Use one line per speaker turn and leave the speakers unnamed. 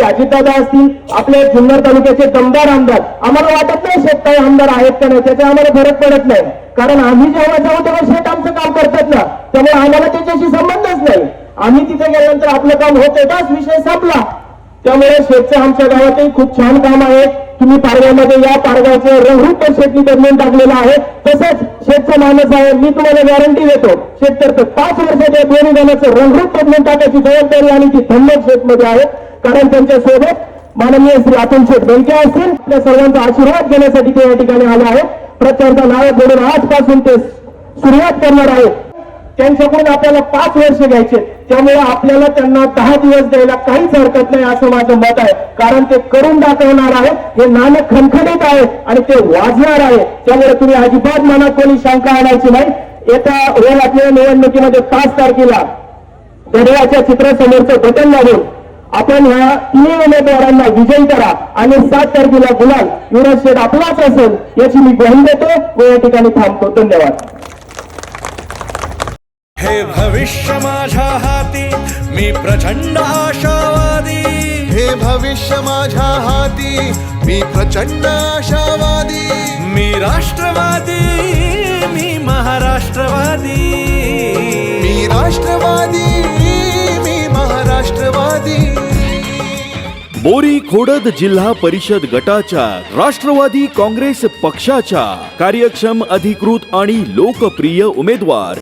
अजितदादा असतील, आपले जुन्नर तालुक्याचे दमदार आमदार, आम्हाला वाटत नाही शेत काही आमदार आहेत का नाही, त्याचा आम्हाला फरक पडत नाही. कारण आम्ही जेव्हा जाऊ तेव्हा शेत आमचं काम करतात ना, त्यामुळे आम्हाला त्याच्याशी संबंधच नाही. आम्ही तिथे गेल्यानंतर आपलं काम होतं, बस विषय संपला. त्यामुळे शेतचं आमच्या गावातही खूप छान काम आहे. तुम्ही पारगावमध्ये या, पारगावचं रंगरूप पण शेतनी बदलून टाकलेलं आहे. तसंच शेतचा माणूस आहे, मी तुम्हाला गॅरंटी देतो, शेतकऱ्याचं 5 वर्षाच्या दोन्ही जणांचं रंगरूप बदलून टाकायची जबाबदारी आणि ती धन्यवाद शेतमध्ये आहे. कारण त्यांच्या सोबत माननीय श्री अतुल शेठ बेनके असतील, त्या सर्वांचा आशीर्वाद घेण्यासाठी ते या ठिकाणी आले आहेत. प्रचाराचा नाव बोलून आजपासून ते सुरुवात करणार आहेत. त्यांच्याकडून आपल्याला 5 वर्ष घ्यायचे, त्यामुळे आपल्याला त्यांना 10 दिवस द्यायला काहीच हरकत नाही असं माझं मत आहे. कारण ते करून दाखवणार आहेत, हे नाणं खणखणीत आहे आणि ते वाजणार आहे. त्यामुळे तुम्ही अजिबात मनात कोणी शंका आणायची नाही. येत्या होईल आपल्या निवडणुकीमध्ये 5 तारखेला घड्याळाच्या चित्रासमोरचं बटन दाबून आपण ह्या 3 उमेदवारांना विजयी करा आणि 7 तारखेला गुलाल युवराज शेठ आपलाच असेल याची मी ग्वाही देतो व या ठिकाणी थांबतो. धन्यवाद.
हे भविष्य माझ्या हाती, मी प्रचंड आशावादी.
हे भविष्य माझ्या हाती, मी प्रचंड आशावादी.
मी राष्ट्रवादी, मी महाराष्ट्रवादी.
मी राष्ट्रवादी, मी महाराष्ट्रवादी.
बोरी खोडद जिल्हा परिषद गटाच्या राष्ट्रवादी काँग्रेस पक्षाच्या कार्यक्षम, अधिकृत आणि लोकप्रिय उमेदवार